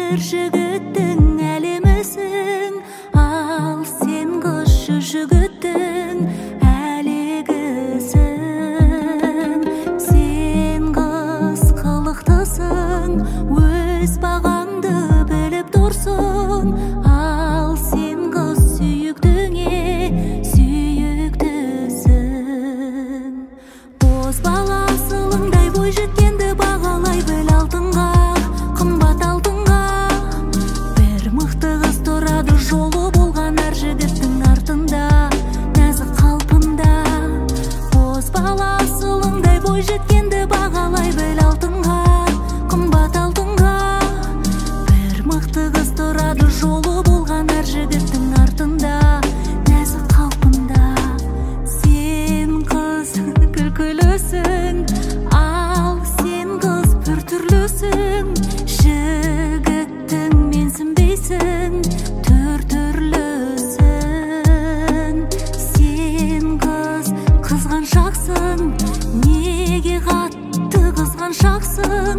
bir жігіттің әлемісің, ал сен қосшы жігіттің әлегісің. Сен қыз қылықтысың, өз бағаңды біліп тұрсың, ал сен қыз сүйіктіңе сүйіктісің. Боз бала асылыңдай бой жеткенді бағалай біл алтынға, қымбат алтынға. Бір мықты қыз тұрады жолы болған әр жігіттің артында, нәзік қалпында. Боз бала асылыңдай бой жеткенді бағалай біл алтынға, қымбат алтынға. Бір мықты қыз тұрады жолы болған әр жігіттің артында, нәзік қалпында. Сен қыз күлкілісің, ал сен қыз бір түрлісің. Жігіттің менсінбейсің, түрлісің. Сен қыз қызғаншақсың, неге қатты қызғаншақсың?